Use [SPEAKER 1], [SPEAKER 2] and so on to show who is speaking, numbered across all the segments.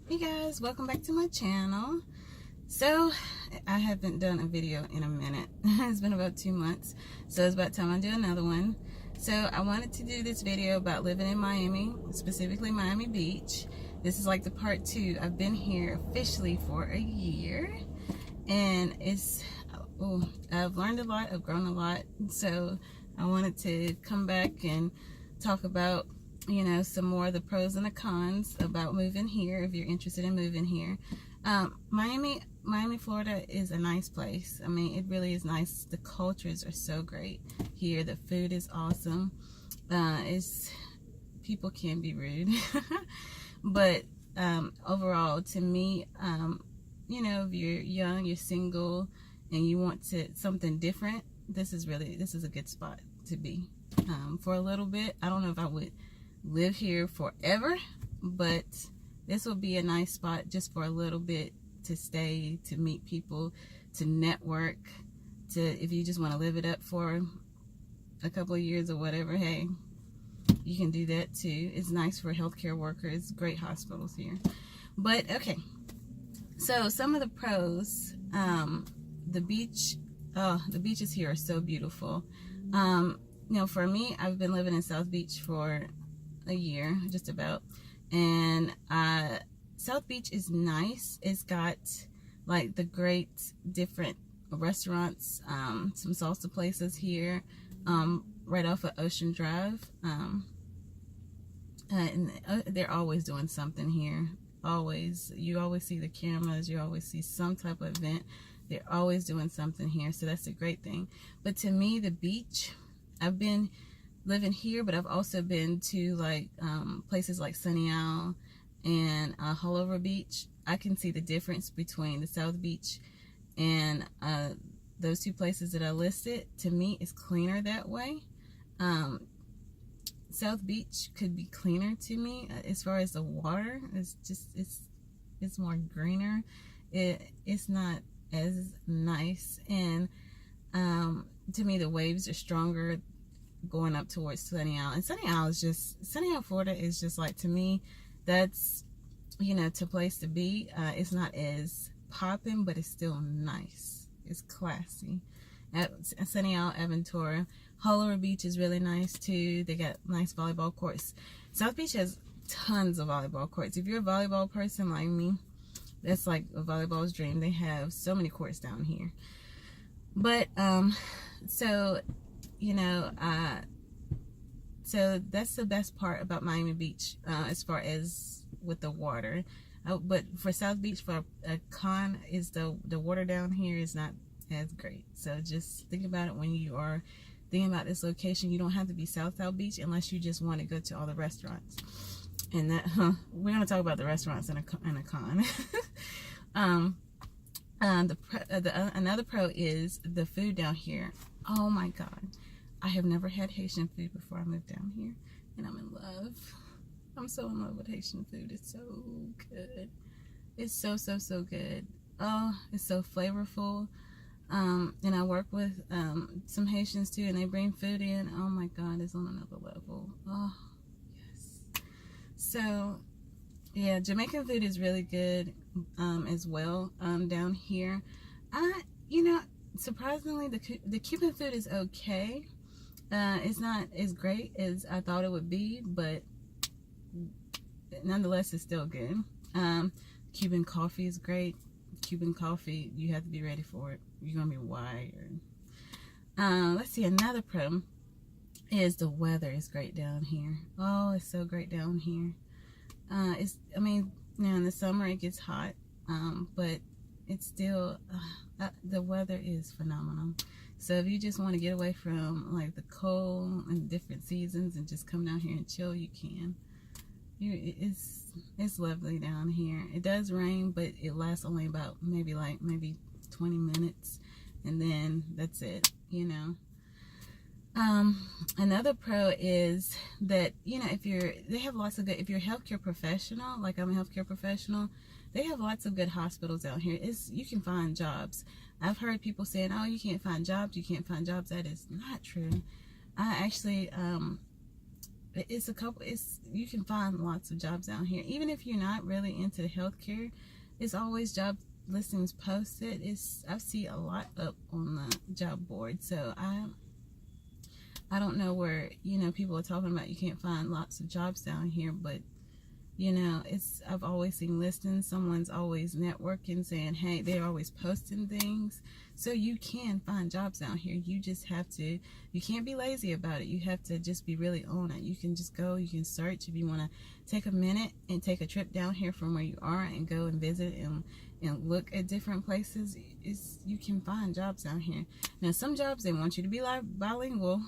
[SPEAKER 1] Hey guys, welcome back to my channel. So I haven't done a video in a minute. It's been about 2 months, so it's about time I do another one. So I wanted to do this video about living in Miami, specifically Miami Beach. This is like the part 2. I've been here officially for a year, and I've learned a lot, I've grown a lot. So I wanted to come back and talk about, you know, some more of the pros and the cons about moving here if you're interested in moving here. Miami, Florida is a nice place. I mean, it really is nice. The cultures are so great here. The food is awesome. People can be rude, but overall, to me, you know, if you're young, you're single, and you want something different, this is a good spot to be for a little bit. I don't know if I would live here forever, but this will be a nice spot just for a little bit to stay, to meet people, to network, if you just want to live it up for a couple of years or whatever, hey, you can do that too. It's nice for healthcare workers, great hospitals here. But okay, so some of the pros, the beaches here are so beautiful. You know, for me, I've been living in South Beach for a year, just about, and South Beach is nice. It's got like the great different restaurants, some salsa places here, right off of Ocean Drive, and they're always doing something here. You always see the cameras, you always see some type of event. They're always doing something here, so that's a great thing. But to me, the beach, I've been living here, but I've also been to like places like Sunny Isle and Hullover Beach. I can see the difference between the South Beach and those two places that I listed. To me, it's cleaner that way. South Beach could be cleaner to me as far as the water. It's more greener. It's not as nice, and to me, the waves are stronger going up towards Sunny Isle. And Sunny Isle, Florida is just like, to me, that's, you know, it's a place to be. It's not as popping, but it's still nice. It's classy. At Sunny Isle, Aventura. Hullover Beach is really nice too. They got nice volleyball courts. South Beach has tons of volleyball courts. If you're a volleyball person like me, that's like a volleyball's dream. They have so many courts down here. But so, you know, so that's the best part about Miami Beach, as far as with the water. But for South Beach, for a con, is the water down here is not as great. So just think about it when you are thinking about this location. You don't have to be South Beach unless you just want to go to all the restaurants. And that, we're going to talk about the restaurants in a con. Another pro is the food down here. Oh my God. I have never had Haitian food before I moved down here, and I'm in love. I'm so in love with Haitian food. It's so good. It's so good. Oh, it's so flavorful. And I work with some Haitians too, and they bring food in. Oh my God, it's on another level. Oh, yes. So, yeah, Jamaican food is really good as well down here. You know, surprisingly, the Cuban food is okay. It's not as great as I thought it would be, but nonetheless, it's still good. Cuban coffee is great. Cuban coffee, you have to be ready for it. You're gonna be wired. Let's see, another pro is the weather is great down here. Oh, it's so great down here. I mean, now in the summer it gets hot, but it's still, the weather is phenomenal. So if you just want to get away from like the cold and different seasons and just come down here and chill, you can. It's lovely down here. It does rain, but it lasts only about maybe 20 minutes, and then that's it, you know. Another pro is that, you know, if you're a healthcare professional, like I'm a healthcare professional, they have lots of good hospitals out here. You can find jobs. I've heard people saying, oh, you can't find jobs. That is not true. I actually you can find lots of jobs down here. Even if you're not really into healthcare, it's always job listings posted. I see a lot up on the job board. So I don't know where, people are talking about you can't find lots of jobs down here, but I've always seen listings. Someone's always networking, saying, hey, they're always posting things. So you can find jobs down here. You just have to, you can't be lazy about it. You have to just be really on it. You can just go, you can search if you want to take a minute and take a trip down here from where you are and go and visit and look at different places. You can find jobs down here. Now, some jobs, they want you to be bilingual.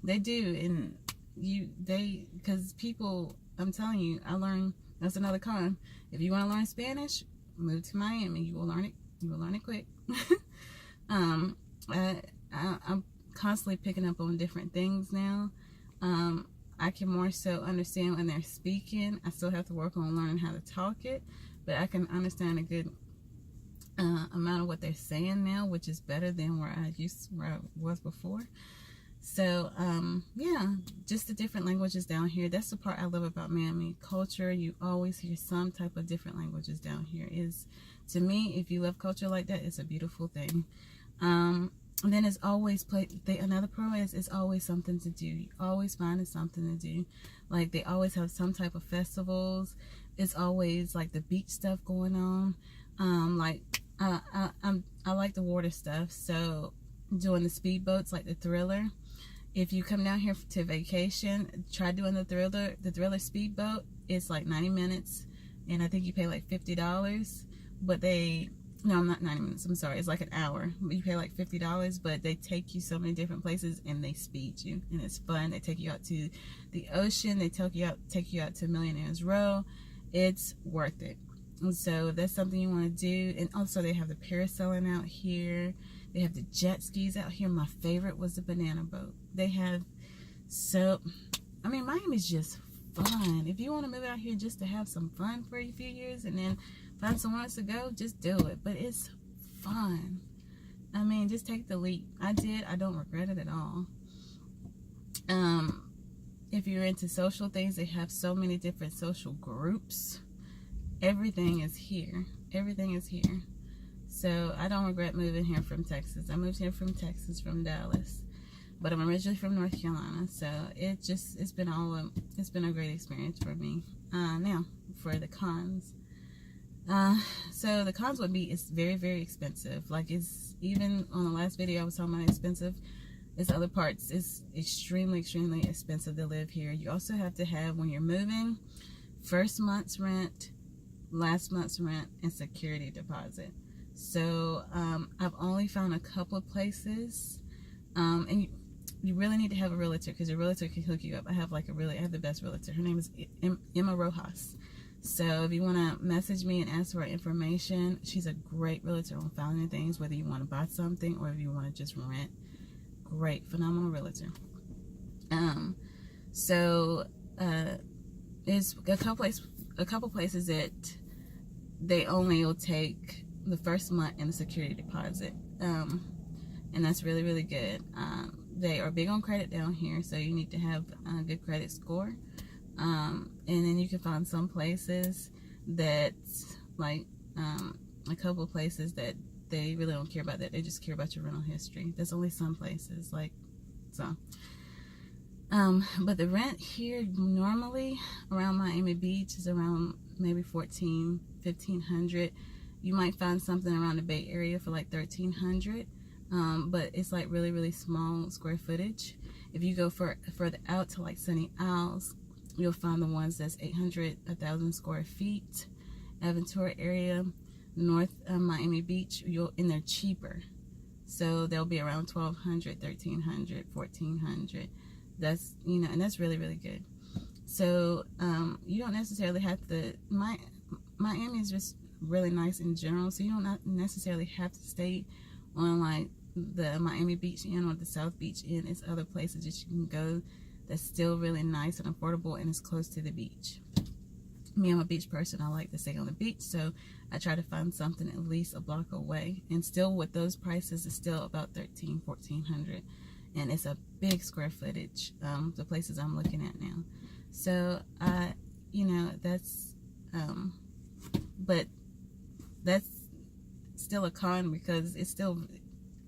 [SPEAKER 1] They do. And because people, I'm telling you, that's another con. If you want to learn Spanish, move to Miami. You will learn it. You will learn it quick. I'm constantly picking up on different things now. I can more so understand when they're speaking. I still have to work on learning how to talk it, but I can understand a good amount of what they're saying now, which is better than where I was before. So, yeah, just the different languages down here. That's the part I love about Miami. Culture, you always hear some type of different languages down here. To me, if you love culture like that, it's a beautiful thing. And then it's always another pro is it's always something to do. You always finding something to do. Like, they always have some type of festivals. It's always like the beach stuff going on. I like the water stuff. So doing the speedboats, like the Thriller. If you come down here to vacation, try doing the Thriller speedboat. It's like 90 minutes, and I think you pay like $50. But no, not 90 minutes. I'm sorry. It's like an hour. But you pay like $50, but they take you so many different places, and they speed you, and it's fun. They take you out to the ocean. They take you out to Millionaire's Row. It's worth it. And so if that's something you want to do, and also they have the parasailing out here. They have the jet skis out here. My favorite was the banana boat. Miami's just fun. If you want to move out here just to have some fun for a few years and then find somewhere else to go, just do it. But it's fun. Just take the leap. I did. I don't regret it at all. If you're into social things, they have so many different social groups. Everything is here. Everything is here. So I don't regret moving here from Texas. I moved here from Texas, from Dallas, but I'm originally from North Carolina. So it's been a great experience for me. Now for the cons. So the cons would be it's very, very expensive. Like, it's even on the last video I was talking about expensive. It's other parts. It's extremely, extremely expensive to live here. You also have to have, when you're moving, first month's rent, last month's rent, and security deposit. So I've only found a couple of places, and you really need to have a realtor, because your realtor can hook you up. I have the best realtor. Her name is Emma Rojas. So if you want to message me and ask for her information, she's a great realtor on finding things, whether you want to buy something or if you want to just rent. Great, phenomenal realtor. There's a couple places that they only will take the first month and the security deposit, and that's really, really good. They are big on credit down here, so you need to have a good credit score. And then you can find some places that, like, a couple of places that they really don't care about that. They just care about your rental history. There's only some places, like, so. But the rent here normally around Miami Beach is around maybe $1,500. You might find something around the Bay Area for like $1,300. But it's like really, really small square footage. If you go further out to like Sunny Isles, you'll find the ones that's 800, 1,000 square feet. Aventura area, North Miami Beach, and they're cheaper. So they'll be around $1,200, $1,300, $1,400. That's, and that's really, really good. So you don't necessarily have to. Miami is just really nice in general, so you don't not necessarily have to stay on like the Miami Beach Inn or the South Beach Inn. It's other places that you can go that's still really nice and affordable, and it's close to the beach. Me, I'm a beach person. I like to stay on the beach, so I try to find something at least a block away. And still, with those prices, it's still about $1,300, $1,400. and it's a big square footage, the places I'm looking at now. So you know, that's but that's still a con, because it's still,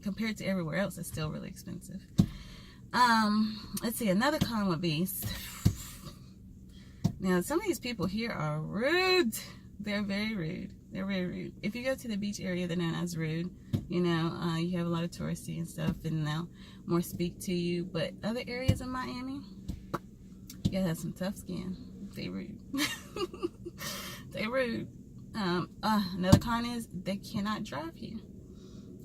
[SPEAKER 1] compared to everywhere else, it's still really expensive. Let's see, another con would be, now some of these people here are rude. They're very rude. They're very rude. If you go to the beach area, they're not as rude. You know, you have a lot of touristy and stuff, and they'll more speak to you. But other areas in Miami, you gotta have some tough skin. They rude. They rude. Another con is they cannot drive here.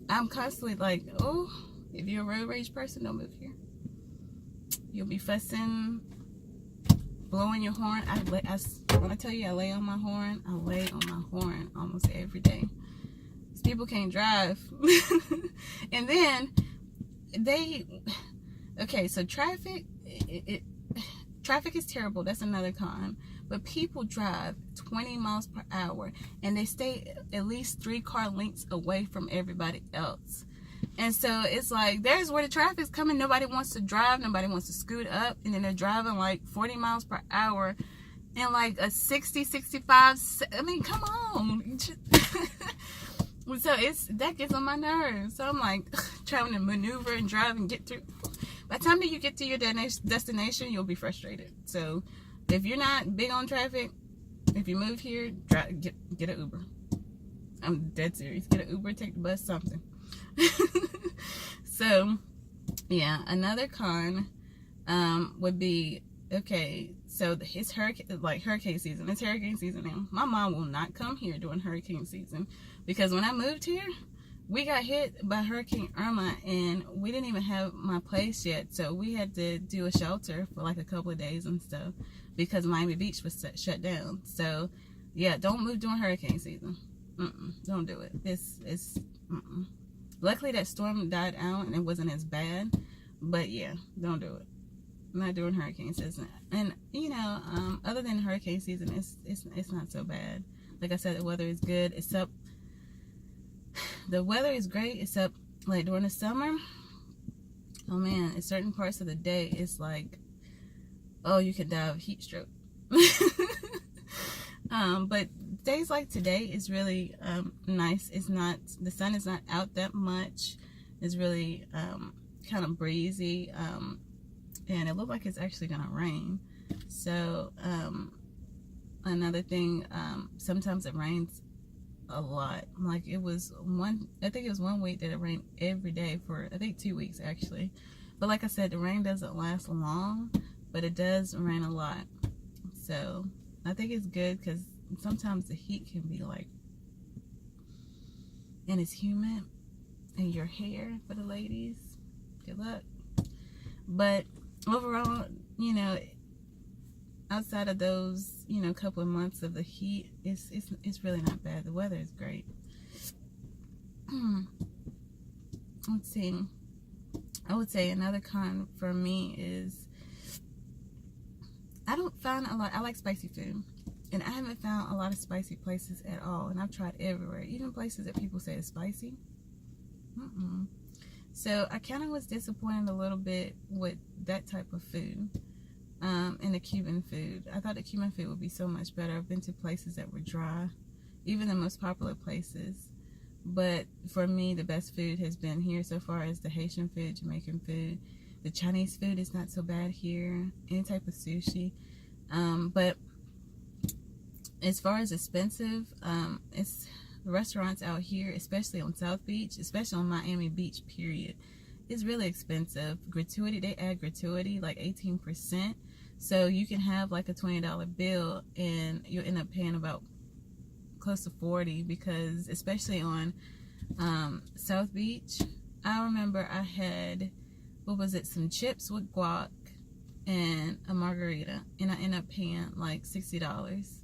[SPEAKER 1] I'm constantly like, oh, if you're a road rage person, don't move here. You'll be fussing, blowing your horn. When I tell you I lay on my horn, I lay on my horn almost every day. These people can't drive. And then okay, so traffic, traffic is terrible. That's another con. But people drive 20 miles per hour, and they stay at least 3 car lengths away from everybody else. And so it's like, there's where the traffic's coming. Nobody wants to drive. Nobody wants to scoot up. And then they're driving like 40 miles per hour and like a 60, 65. I mean, come on. So that gets on my nerves. So I'm like trying to maneuver and drive and get through. By the time that you get to your destination, you'll be frustrated. So if you're not big on traffic, if you move here, get an Uber. I'm dead serious. Get an Uber, take the bus, something. So yeah, another con would be, okay, so it's hurricane season. It's hurricane season now. My mom will not come here during hurricane season, because when I moved here, we got hit by Hurricane Irma, and we didn't even have my place yet, so we had to do a shelter for like a couple of days and stuff, because Miami Beach was shut down. So yeah, don't move during hurricane season. Don't do it. It's Luckily that storm died out and it wasn't as bad, but yeah, don't do it. Not during hurricane season. And you know, other than hurricane season, it's not so bad. Like I said, the weather is good. Except the weather is great, except like during the summer. Oh man, in certain parts of the day, it's like, oh, you could die of heat stroke. But days like today is really nice. It's not, the sun is not out that much. It's really kind of breezy, and it looks like it's actually gonna rain. So another thing, sometimes it rains a lot. Like I think it was one week that it rained every day for, I think 2 weeks actually. But like I said, the rain doesn't last long, but it does rain a lot. So I think it's good, because sometimes the heat can be like, and it's humid, and your hair, for the ladies, good luck. But overall, you know, outside of those, you know, couple of months of the heat, it's really not bad. The weather is great. Let's see. I would say another con for me is, I like spicy food, and I haven't found a lot of spicy places at all, and I've tried everywhere, even places that people say is spicy. So I kind of was disappointed a little bit with that type of food, and the Cuban food. I thought the Cuban food would be so much better. I've been to places that were dry, even the most popular places, but for me, the best food has been here so far is the Haitian food, Jamaican food. The Chinese food is not so bad here, any type of sushi. But as far as expensive, it's the restaurants out here, especially on South Beach, especially on Miami Beach, period, is really expensive. Gratuity, they add gratuity, like 18%. So you can have like a $20 bill and you'll end up paying about close to 40, because especially on South Beach, I remember I had, what was it, some chips with guac and a margarita, and I ended up paying like $60.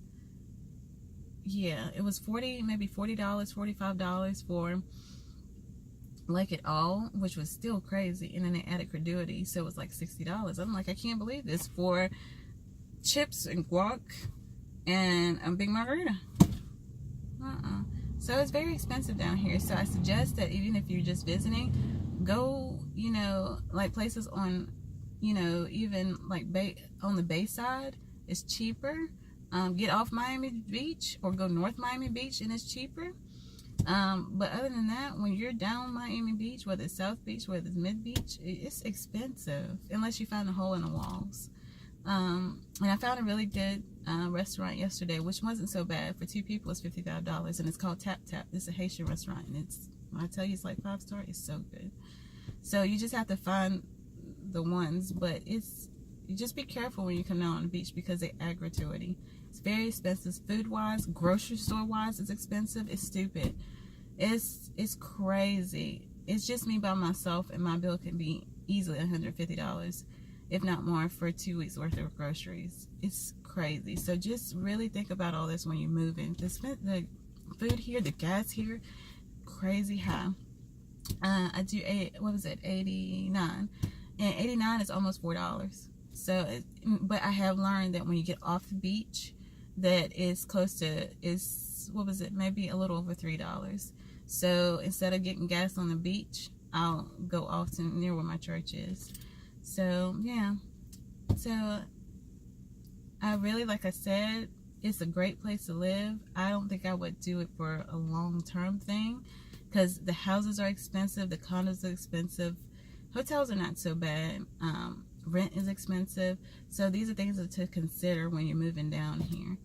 [SPEAKER 1] Yeah, it was maybe $40, $45 for like it all, which was still crazy. And then they added gratuity, so it was like $60. I'm like, I can't believe this for chips and guac and a big margarita. So it's very expensive down here. So I suggest that even if you're just visiting, go you know, like places on, you know, even like on the Bayside, it's cheaper. Get off Miami Beach or go North Miami Beach and it's cheaper. But other than that, when you're down Miami Beach, whether it's South Beach, whether it's Mid Beach, it's expensive unless you find a hole in the walls. And I found a really good restaurant yesterday, which wasn't so bad. For 2 people, it's $55, and it's called Tap Tap. It's a Haitian restaurant, and it's, when I tell you it's like 5-star, it's so good. So you just have to find the ones, but you just be careful when you come down on the beach because they're gratuity. It's very expensive food-wise, grocery store-wise. It's expensive. It's stupid. It's crazy. It's just me by myself, and my bill can be easily $150, if not more, for 2 weeks worth of groceries. It's crazy. So just really think about all this when you're moving. The food here, the gas here, crazy high. I do what was it, 89, and 89 is almost $4. So, but I have learned that when you get off the beach, that is close to, what was it, maybe a little over $3. So instead of getting gas on the beach, I'll go off to near where my church is. So yeah, so I really, like I said, it's a great place to live. I don't think I would do it for a long-term thing because the houses are expensive, the condos are expensive, hotels are not so bad, rent is expensive. So these are things to consider when you're moving down here.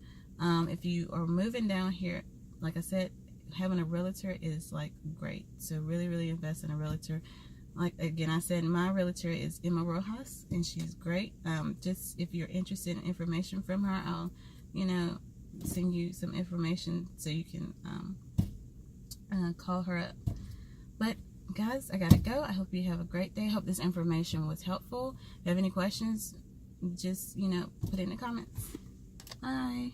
[SPEAKER 1] If you are moving down here, like I said, having a realtor is like great. So really invest in a realtor. Like again, I said, my realtor is Emma Rojas, and she's great. Just if you're interested in information from her, I'll, you know, send you some information so you can call her up. But guys, I gotta go. I hope you have a great day. I hope this information was helpful. If you have any questions, just, you know, put it in the comments. Bye.